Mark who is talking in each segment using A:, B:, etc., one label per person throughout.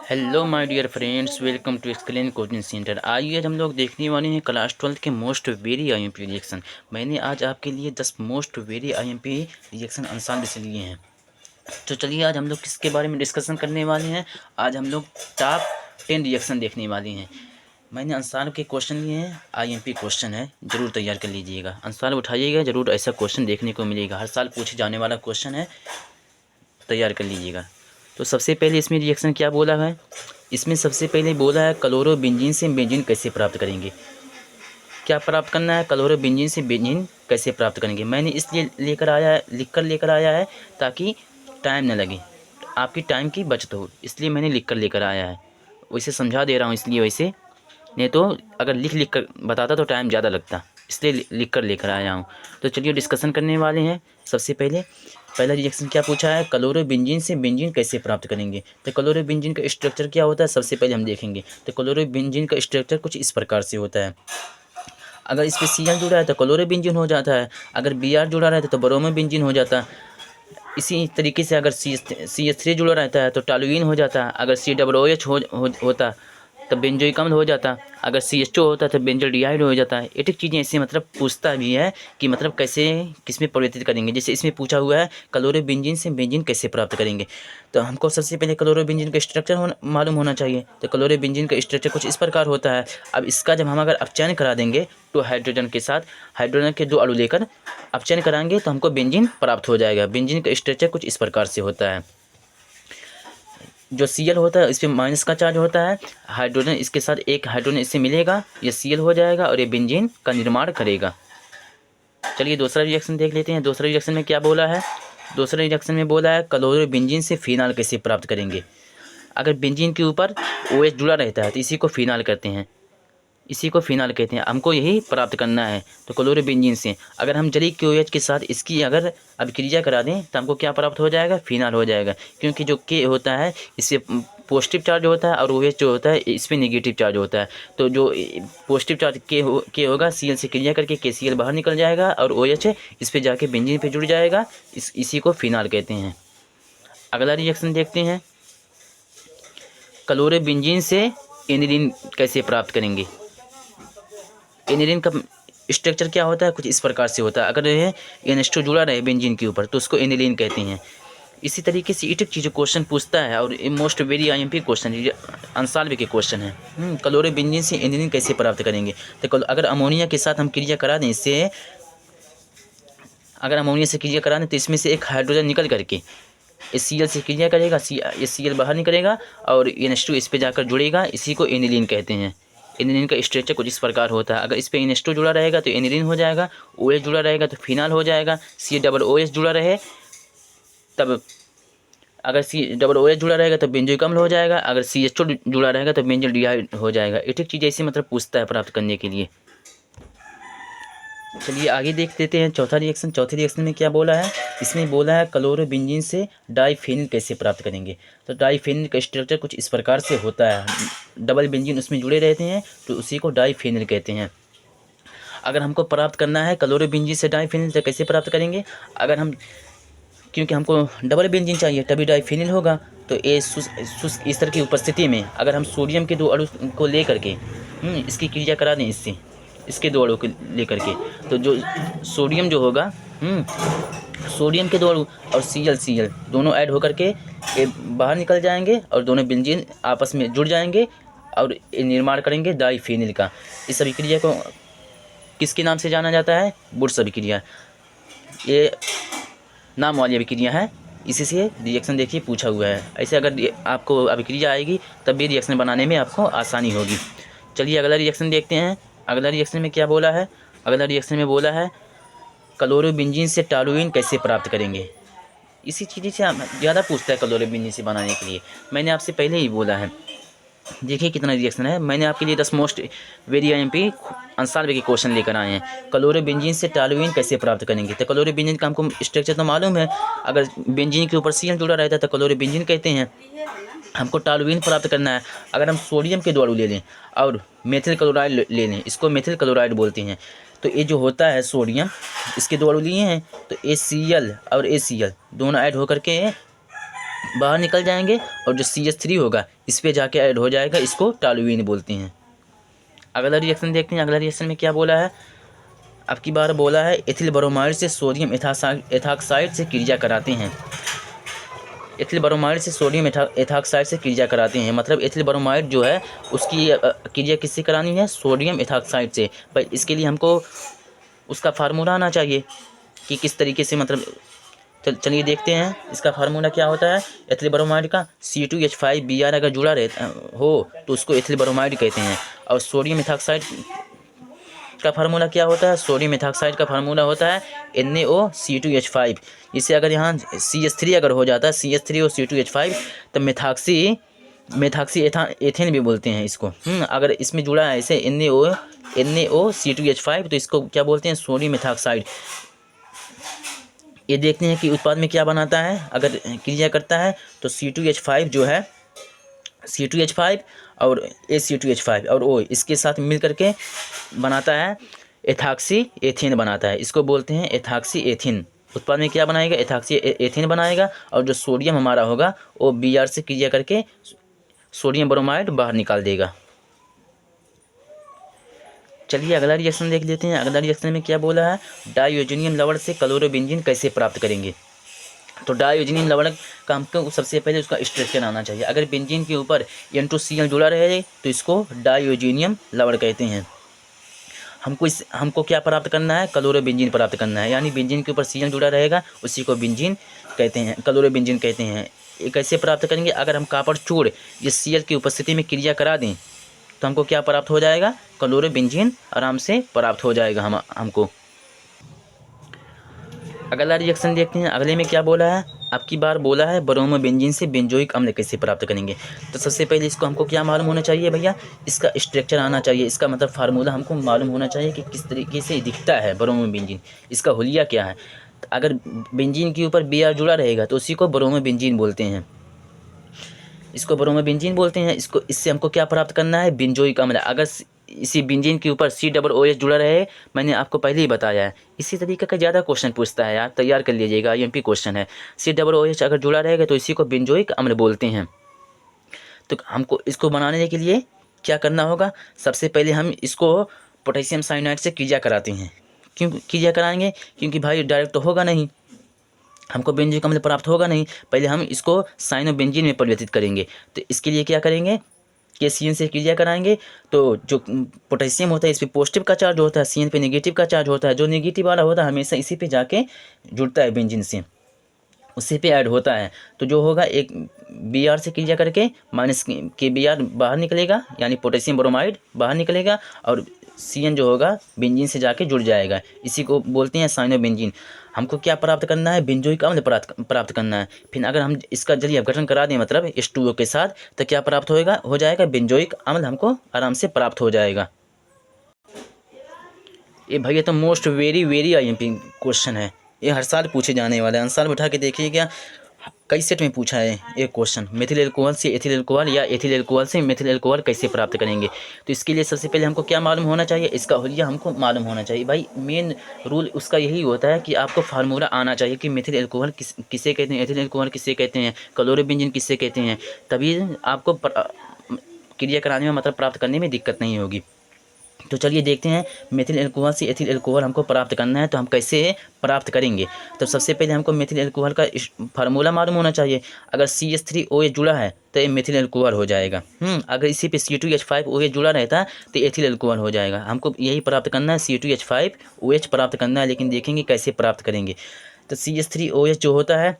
A: Hello my dear friends, welcome to explain coaching centre. आइए हम लोग देखने वाले हैं क्लास 12 के मोस्ट वेरी आईएमपी रिएक्शन। मैंने आज आपके लिए 10 most very IMP reaction answer से लिए हैं। तो चलिए आज हम लोग किसके बारे में डिस्कशन करने वाले हैं। आज हम लोग टॉप 10 रिएक्शन देखने वाले हैं। मैंने आंसर के क्वेश्चन लिए हैं, आईएमपी क्वेश्चन है, ज़रूर तैयार कर लीजिएगा। आंसर उठाइएगा, ज़रूर ऐसा क्वेश्चन देखने को मिलेगा। हर साल पूछे जाने वाला क्वेश्चन है, तैयार कर लीजिएगा। तो सबसे पहले इसमें रिएक्शन क्या बोला है, इसमें सबसे पहले बोला है क्लोरोबेंजीन से बेंजीन कैसे प्राप्त करेंगे। क्या प्राप्त करना है, क्लोरोबेंजीन से बेंजीन कैसे प्राप्त करेंगे। मैंने इसलिए लिख कर लेकर आया है ताकि टाइम न लगे, आपकी टाइम की बचत हो, इसलिए मैंने लिख कर लेकर आया है। वैसे समझा दे रहा हूँ इसलिए, वैसे नहीं तो अगर लिख कर बताता तो टाइम ज़्यादा लगता, इसलिए लिख कर लेकर आया हूँ। तो चलिए डिस्कशन करने वाले हैं। सबसे पहला रिएक्शन क्या पूछा है, क्लोरोबेंजीन से बेंजीन कैसे प्राप्त करेंगे। तो क्लोरोबेंजीन का स्ट्रक्चर क्या होता है, सबसे पहले हम देखेंगे। तो क्लोरोबेंजीन का स्ट्रक्चर कुछ इस प्रकार से होता है। अगर इस पर Cl जुड़ा है तो क्लोरोबेंजीन हो जाता है, अगर Br जुड़ा रहता है तो ब्रोमोबेंजीन हो जाता है। इसी तरीके से अगर CH3 जुड़ा रहता है तो टॉलुइन हो जाता है, अगर COOH होता तब बेंजोइक अम्ल हो जाता, अगर CH2 होता तो बेंजोडिहाइड हो जाता है। एक एक चीज़ें ऐसे मतलब पूछता भी है कि मतलब कैसे किस में परिवर्तित करेंगे। जैसे इसमें पूछा हुआ है क्लोरोबेंजीन से बेंजीन कैसे प्राप्त करेंगे, तो हमको सबसे पहले क्लोरोबेंजीन का स्ट्रक्चर मालूम होना चाहिए। तो क्लोरोबेंजीन का स्ट्रक्चर कुछ इस प्रकार होता है। अब इसका जब हम अगर अपचयन करा देंगे तो हाइड्रोजन के साथ, हाइड्रोजन के 2 अणु लेकर अपचयन कराएंगे तो हमको बेंजीन प्राप्त हो जाएगा। बेंजीन का स्ट्रक्चर कुछ इस प्रकार से होता है। जो Cl होता है इस पर माइनस का चार्ज होता है, हाइड्रोजन इसके साथ एक हाइड्रोजन इससे मिलेगा, ये Cl हो जाएगा और ये बेंजीन का निर्माण करेगा। चलिए दूसरा रिएक्शन देख लेते हैं। दूसरा रिएक्शन में क्या बोला है, दूसरे रिएक्शन में बोला है क्लोरोबेंजीन से फिनाल कैसे प्राप्त करेंगे। अगर बेंजीन के ऊपर OH जुड़ा रहता है तो इसी को फिनाल कहते हैं, इसी को फिनाल कहते हैं। हमको यही प्राप्त करना है। तो क्लोरोबेंजीन से अगर हम जलीय के OH के साथ इसकी अगर अभिक्रिया करा दें तो हमको क्या प्राप्त हो जाएगा, फिनाल हो जाएगा। क्योंकि जो K होता है इससे पॉजिटिव चार्ज होता है और OH जो होता है इस पर नेगेटिव चार्ज होता है। तो जो पॉजिटिव चार्ज K होगा, Cl से क्रिया करके KCl बाहर निकल जाएगा और OH इस पर जाके बेंजीन पे जुड़ जाएगा, इसी को फिनाल कहते हैं। अगला रिएक्शन देखते हैं, क्लोरोबेंजीन से एनिलीन कैसे प्राप्त करेंगे। एनिलीन का स्ट्रक्चर क्या होता है, कुछ इस प्रकार से होता है। अगर यह NH2 जुड़ा रहे बेंजीन के ऊपर तो उसको एनिलीन कहते हैं। इसी तरीके से एक चीज़ क्वेश्चन पूछता है और most very IMP question, answer के क्वेश्चन है। क्लोरोबेंजीन से एनिलीन कैसे प्राप्त करेंगे। तो अगर अमोनिया के साथ हम क्रिया करा दें, इससे अगर अमोनिया से क्रिया करा दें तो इसमें से एक हाइड्रोजन निकल करके इस Cl से क्रिया करेगा, ये Cl बाहर निकलेगा और NH2 इस पर जाकर जुड़ेगा, इसी को एनिलीन कहते हैं। एनिलीन का स्ट्रक्चर कुछ इस प्रकार होता है। अगर इस पर NH2 जुड़ा रहेगा तो एनिलीन हो जाएगा, OH जुड़ा रहेगा तो फिनाल हो जाएगा, COOH जुड़ा रहे तब, अगर COOH जुड़ा रहेगा तो बेंजोइक अम्ल हो जाएगा, अगर CH2 जुड़ा रहेगा तो बेंजोडिहाइड हो जाएगा। एक एक चीज़ ऐसे मतलब पूछता है प्राप्त करने के लिए। चलिए आगे देख लेते हैं चौथा रिएक्शन। चौथे रिएक्शन में क्या बोला है, इसमें बोला है क्लोरोबेंजीन से डाइफेनिल कैसे प्राप्त करेंगे। तो डाइफेनिल का स्ट्रक्चर कुछ इस प्रकार से होता है। डबल बेंजीन उसमें जुड़े रहते हैं तो उसी को डाइफेनिल कहते हैं। अगर हमको प्राप्त करना है क्लोरोबेंजीन से डाइफेनिल तो कैसे प्राप्त करेंगे, अगर हम, क्योंकि हमको डबल बेंजीन चाहिए तभी डाइफेनिल होगा। तो ये शुष्क ईस्टर की उपस्थिति में अगर हम सोडियम के 2 अणु को ले करके इसकी क्रिया करा दें, इसके 2 अणु को लेकर के, तो जो सोडियम जो होगा, सोडियम के 2 अणु और Cl दोनों ऐड होकर के ये बाहर निकल जाएंगे और दोनों बेंजीन आपस में जुड़ जाएंगे और निर्माण करेंगे डाइफेनिल का। इस अभिक्रिया को किसके नाम से जाना जाता है, वुड्स अभिक्रिया। ये नाम वाली अभिक्रिया है, इसी से रिएक्शन देखिए पूछा हुआ है। ऐसे अगर आपको अभिक्रिया आएगी तब भी रिएक्शन बनाने में आपको आसानी होगी। चलिए अगला रिएक्शन देखते हैं। अगला रिएक्शन में क्या बोला है, अगला रिएक्शन में बोला है क्लोरोबेंजीन से टॉलुइन कैसे प्राप्त करेंगे। इसी चीज़ से ज़्यादा पूछता है क्लोरोबेंजीन से बनाने के लिए। मैंने आपसे पहले ही बोला है, देखिए कितना रिएक्शन है। मैंने आपके लिए 10 मोस्ट वेरी आईएमपी आंसर के क्वेश्चन लेकर आए हैं। क्लोरोबेंजीन से टॉलुइन कैसे प्राप्त करेंगे। तो क्लोरोबेंजीन का हमको स्ट्रक्चर तो मालूम है। अगर बेंजीन के ऊपर Cl जुड़ा रहता है तो क्लोरोबेंजीन कहते हैं। हमको टॉलुइन प्राप्त करना है। अगर हम सोडियम के 2 अणु ले लें और मेथिल क्लोराइड ले लें, इसको मेथिल क्लोराइड बोलते हैं। तो ये जो होता है सोडियम, इसके 2 अणु लिए हैं तो ACl और ACl दोनों ऐड होकर के बाहर निकल जाएंगे और जो CH3 होगा इस पे जाके ऐड हो जाएगा, इसको टॉल्यूइन बोलते हैं। अगला रिएक्शन देखते हैं। अगला रिएक्शन में क्या बोला है, अब की बार बोला है एथिल ब्रोमाइड से सोडियम एथाक्साइड से क्रिया कराते हैं। एथिल ब्रोमाइड से सोडियम एथाक्साइड से क्रिया कराते हैं, मतलब एथिल ब्रोमाइड जो है उसकी क्रिया किससे करानी है, सोडियम एथाक्साइड से। पर इसके लिए हमको उसका फार्मूला आना चाहिए कि किस तरीके से, मतलब चलिए देखते हैं इसका फार्मूला क्या होता है। एथिल ब्रोमाइड का C2H5Br अगर जुड़ा रहता हो तो उसको एथिल ब्रोमाइड कहते हैं। और सोडियम एथाक्साइड का फार्मूला क्या होता है, सोडियम एथाक्साइड का फार्मूला होता है NaOC2H5। इससे अगर यहाँ CH3 अगर हो जाता है, CH3 और C2H5, तब मेथाक्सी एथेन भी बोलते हैं इसको। अगर इसमें जुड़ा है ऐसे NaOC2H5 तो इसको क्या बोलते हैं, सोडियम एथाक्साइड। ये देखते हैं कि उत्पाद में क्या बनाता है। अगर क्रिया करता है तो C2H5 जो है, C2H5 और AC2H5 और O इसके साथ मिल करके बनाता है एथाक्सी एथीन बनाता है। इसको बोलते हैं एथाक्सी एथीन। उत्पाद में क्या बनाएगा, एथाक्सी एथीन बनाएगा। और जो सोडियम हमारा होगा वो Br से क्रिया करके सोडियम ब्रोमाइड बाहर निकाल देगा। चलिए अगला रिएक्शन देख लेते हैं। अगला रिएक्शन में क्या बोला है, डाइओजेनियम लवण से क्लोरोबेंजीन कैसे प्राप्त करेंगे। तो डाइओजेनियम लवण का हमको सबसे पहले उसका स्ट्रक्चर आना चाहिए। अगर बेंजीन के ऊपर N2Cl जुड़ा रहे तो इसको डाइओजेनियम लवण कहते हैं। हमको क्या प्राप्त करना है, क्लोरोबेंजीन प्राप्त करना है। यानी बेंजीन के ऊपर Cl जुड़ा रहेगा उसी को बेंजीन कहते हैं, क्लोरोबेंजीन कहते हैं। ये कैसे प्राप्त करेंगे, अगर हम कॉपर चूड़ ये Cl की उपस्थिति में क्रिया करा दें तो हमको क्या प्राप्त हो जाएगा, क्लोरोबेंजीन आराम से प्राप्त हो जाएगा हमको। अगला रिएक्शन देखते हैं। अगले में क्या बोला है, अब की बार बोला है ब्रोमोबेंजीन से बेंजोइक अम्ल कैसे प्राप्त करेंगे। तो सबसे पहले इसको हमको क्या मालूम होना चाहिए भैया, इसका स्ट्रक्चर आना चाहिए। इसका मतलब फार्मूला हमको मालूम होना चाहिए कि किस तरीके से दिखता है ब्रोमोबेंजीन, इसका हुलिया क्या है। तो अगर बेंजीन के ऊपर Br जुड़ा रहेगा तो उसी को ब्रोमोबेंजीन बोलते हैं, इसको ब्रोमोबेंजीन बोलते हैं। इससे हमको क्या प्राप्त करना है, बेंजोइक अम्ल। अगर इसी बेंजीन के ऊपर COOH जुड़ा रहे, मैंने आपको पहले ही बताया है। इसी तरीके का ज़्यादा क्वेश्चन पूछता है यार, तैयार कर लीजिएगा, IMP क्वेश्चन है। COOH अगर जुड़ा रहेगा तो इसी को बेंजोइक अम्ल बोलते हैं। तो हमको इसको बनाने के लिए क्या करना होगा, सबसे पहले हम इसको पोटेशियम साइनाइड से क्रिया कराते हैं। क्यों क्रिया कराएंगे, क्योंकि भाई डायरेक्ट तो होगा नहीं, हमको बेंजोइक अम्ल प्राप्त होगा नहीं। पहले हम इसको साइनोबेंजीन में परिवर्तित करेंगे। तो इसके लिए क्या करेंगे, KCN से क्रिया कराएंगे। तो जो पोटेशियम होता है इस पे पॉजिटिव का चार्ज होता है, CN पे नेगेटिव का चार्ज होता है। जो नेगेटिव वाला होता है हमेशा इसी पे जाके जुड़ता है बेंजीन से, उसी पे ऐड होता है। तो जो होगा एक Br से क्रिया करके माइनस के Br बाहर निकलेगा, यानी पोटेशियम ब्रोमाइड बाहर निकलेगा और CN जो होगा बेंजीन से जाके जुड़ जाएगा। इसी को बोलते हैं साइनोबेंजीन। हमको क्या प्राप्त करना है, बेंजोइक अम्ल प्राप्त करना है। फिर अगर हम इसका जलीय अपघटन करा दें मतलब H2O के साथ, तो क्या प्राप्त हो जाएगा, बेंजोइक अम्ल हमको आराम से प्राप्त हो जाएगा। ये भैया तो मोस्ट वेरी IMP क्वेश्चन है, ये हर साल पूछे जाने वाला है। हर साल उठा के देखिएगा, कई सेट में पूछा है एक क्वेश्चन, मेथिल एल्कोहल से एथिल एल्कोहल या एथिल एल्कोहल से मेथिल एल्कोहल कैसे प्राप्त करेंगे। तो इसके लिए सबसे पहले हमको क्या मालूम होना चाहिए, इसका हुलिया हमको मालूम होना चाहिए। भाई मेन रूल उसका यही होता है कि आपको फार्मूला आना चाहिए कि मेथिल एल्कोहल किसे कहते हैं, एथिल एल्कोहल किसे कहते हैं, क्लोरोबेंजीन किसे कहते हैं। तभी आपको क्रिया कराने में मतलब प्राप्त करने में दिक्कत नहीं होगी। तो चलिए देखते हैं, मेथिल एल्कोहल से एथिल एल्कोहल हमको प्राप्त करना है तो हम कैसे प्राप्त करेंगे। तो सबसे पहले हमको मेथिल एल्कोहल का फार्मूला मालूम होना चाहिए। अगर CH3OH जुड़ा है तो ये मेथिल एल्कोहल हो जाएगा। अगर इसी पे C2H5OH जुड़ा रहता है तो एथिल एल्कोहल हो जाएगा। हमको यही प्राप्त करना है, C2H5OH प्राप्त करना है, लेकिन देखेंगे कैसे प्राप्त करेंगे। तो CH3OH जो होता है,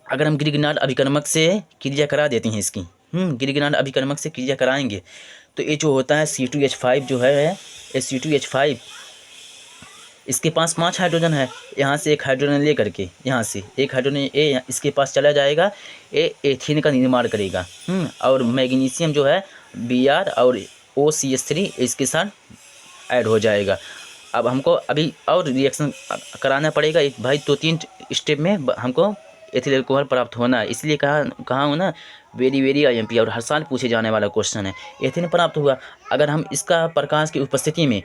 A: अगर हम ग्रिग्नार्ड अभिकर्मक से क्रिया करा देते हैं इसकी, ग्रिग्नार्ड अभिकर्मक से क्रिया कराएंगे तो ये जो होता है C2H5 जो है, ये C2H5 इसके पास 5 हाइड्रोजन है। यहाँ से एक हाइड्रोजन ले करके, यहाँ से एक हाइड्रोजन ए इसके पास चला जाएगा, ये एथीन का निर्माण करेगा। और मैग्नीशियम जो है Br और OCH3 इसके साथ ऐड हो जाएगा। अब हमको अभी और रिएक्शन कराना पड़ेगा एक भाई, 2-3 स्टेप में हमको एथिल एल्कोहल प्राप्त होना है। इसलिए कहा हूँ ना, वेरी IMP और हर साल पूछे जाने वाला क्वेश्चन है। एथिन प्राप्त हुआ, अगर हम इसका प्रकाश की उपस्थिति में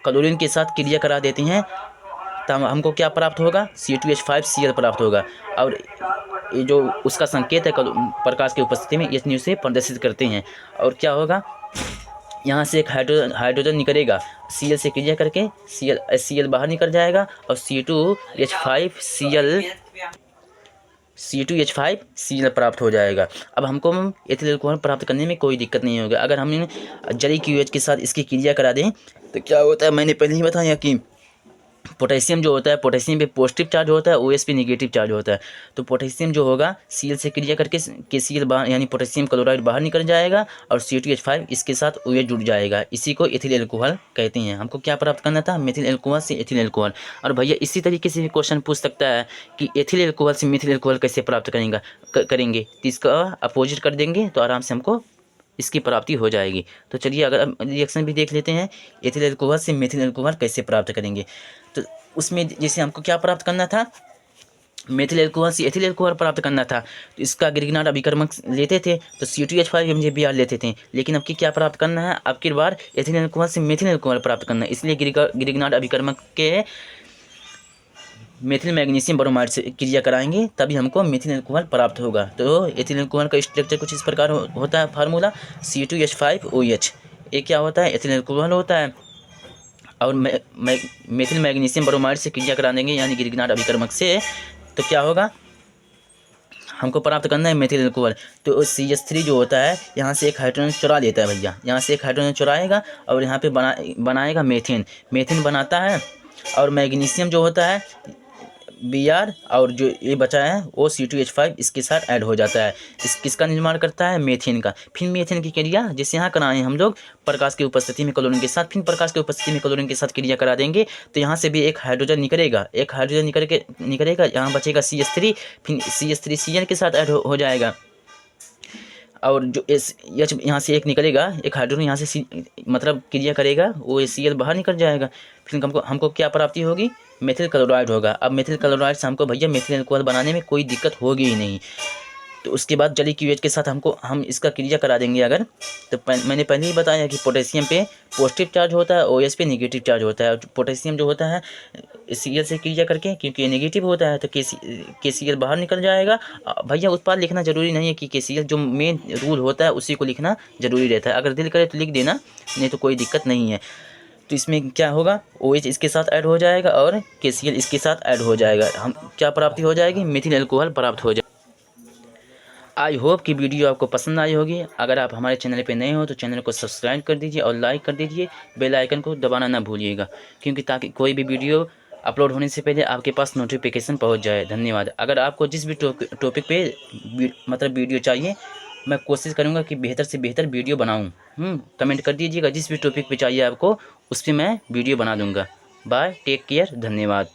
A: क्लोरीन के साथ क्रिया करा देते हैं तो हमको क्या प्राप्त होगा, C2H5Cl प्राप्त होगा। और ये जो उसका संकेत है प्रकाश की उपस्थिति में एच न्यू से प्रदर्शित करते हैं। और क्या होगा, यहाँ से एक हाइड्रोजन निकलेगा, Cl से क्रिया करके Cl बाहर निकल जाएगा और C2H5Cl प्राप्त हो जाएगा। अब हमको एथिल अल्कोहल प्राप्त करने में कोई दिक्कत नहीं होगी। अगर हम जलीय QH के साथ इसकी क्रिया करा दें तो क्या होता है, मैंने पहले ही बताया कि पोटेशियम जो होता है, पोटेशियम पे पॉजिटिव चार्ज होता है, OH पे निगेटिव चार्ज होता है। तो पोटेशियम जो होगा Cl से क्रिया करके KCl बाहर यानी पोटेशियम क्लोराइड बाहर निकल जाएगा और C2H5 इसके साथ OH जुड़ जाएगा। इसी को एथिल अल्कोहल कहते हैं। हमको क्या प्राप्त करना था, मेथिल अल्कोहल से एथिल अल्कोहल। और भैया इसी तरीके से भी क्वेश्चन पूछ सकता है कि एथिल अल्कोहल से मेथिल अल्कोहल कैसे प्राप्त करेंगे, तो इसका अपोजिट कर देंगे तो आराम से हमको इसकी प्राप्ति हो जाएगी। तो चलिए अगर अब रिएक्शन भी देख लेते हैं, एथिल अल्कोहल से मेथिल अल्कोहल कैसे प्राप्त करेंगे। तो उसमें जैसे हमको क्या प्राप्त करना था, मेथिल अल्कोहल से एथिल अल्कोहल प्राप्त करना था, तो इसका ग्रिग्नार्ड अभिकर्मक लेते थे तो C2H5 MgBr लेते थे। लेकिन अब की क्या प्राप्त करना है, अब की बार एथिल अल्कोहल से मेथिल अल्कोहल प्राप्त करना है। इसलिए ग्रिग्नार्ड अभिकर्मक के मेथिल मैग्नीशियम ब्रोमाइड से क्रिया कराएंगे तभी हमको मेथिल अल्कोहल प्राप्त होगा। तो एथिल अल्कोहल का स्ट्रक्चर कुछ इस प्रकार होता है, फार्मूला C2H5OH। ये क्या होता है, एथिल अल्कोहल होता है और मेथिल मैग्नीशियम ब्रोमाइड से क्रिया करा देंगे यानी ग्रिग्नार्ड अभिकर्मक से, तो क्या होगा, हमको प्राप्त करना है मेथिल अल्कोहल। तो CH3 जो होता है यहाँ से एक हाइड्रोजन चुरा लेता है भैया, यहाँ से एक हाइड्रोजन चुराएगा और यहाँ पे बनाएगा मेथेन बनाता है। और मैग्नीशियम जो होता है Br और जो ये बचा है वो C2H5 इसके साथ ऐड हो जाता है। किसका निर्माण करता है, मेथेन का। फिर मेथेन की क्रिया जैसे यहाँ कराएं हम लोग प्रकाश की उपस्थिति में क्लोरीन के साथ, फिर प्रकाश की उपस्थिति में क्लोरीन के साथ क्रिया करा देंगे तो यहाँ से भी एक हाइड्रोजन निकलेगा, यहाँ बचेगा CH3, फिर CH3Cl के साथ ऐड हो जाएगा। और जो H यहाँ से एक निकलेगा, एक हाइड्रोजन यहाँ से मतलब क्रिया करेगा, वो Cl बाहर निकल जाएगा। फिर हमको क्या प्राप्ति होगी, मेथिल क्लोराइड होगा। अब मेथिल क्लोराइड से हमको भैया मेथिल अल्कोहल बनाने में कोई दिक्कत होगी ही नहीं। तो उसके बाद जलीय QH के साथ हम इसका क्रिया करा देंगे अगर, तो मैंने पहले ही बताया कि पोटेशियम पे पॉजिटिव चार्ज होता है, OH पे निगेटिव चार्ज होता है। पोटेशियम जो होता है Cl से क्रिया करके, क्योंकि ये नेगेटिव होता है तो KCl बाहर निकल जाएगा। भैया उत्पाद लिखना जरूरी नहीं है कि KCl, जो मेन रूल होता है उसी को लिखना जरूरी रहता है। अगर दिल करे तो लिख देना, नहीं तो कोई दिक्कत नहीं है। तो इसमें क्या होगा, OH इसके साथ ऐड हो जाएगा और KCl इसके साथ ऐड हो जाएगा। हम क्या प्राप्ति हो जाएगी, मेथिल अल्कोहल प्राप्त हो जाएगा। आई होप कि वीडियो आपको पसंद आई होगी। अगर आप हमारे चैनल पे नए हो तो चैनल को सब्सक्राइब कर दीजिए और लाइक कर दीजिए, बेल आइकन को दबाना ना भूलिएगा, क्योंकि ताकि कोई भी वीडियो अपलोड होने से पहले आपके पास नोटिफिकेशन पहुंच जाए। धन्यवाद। अगर आपको जिस भी टॉपिक पे मतलब वीडियो चाहिए, मैं कोशिश करूँगा कि बेहतर से बेहतर वीडियो बनाऊँ। कमेंट कर दीजिएगा, जिस भी टॉपिक पे चाहिए आपको उस पर मैं वीडियो बना दूँगा। बाय, टेक केयर, धन्यवाद।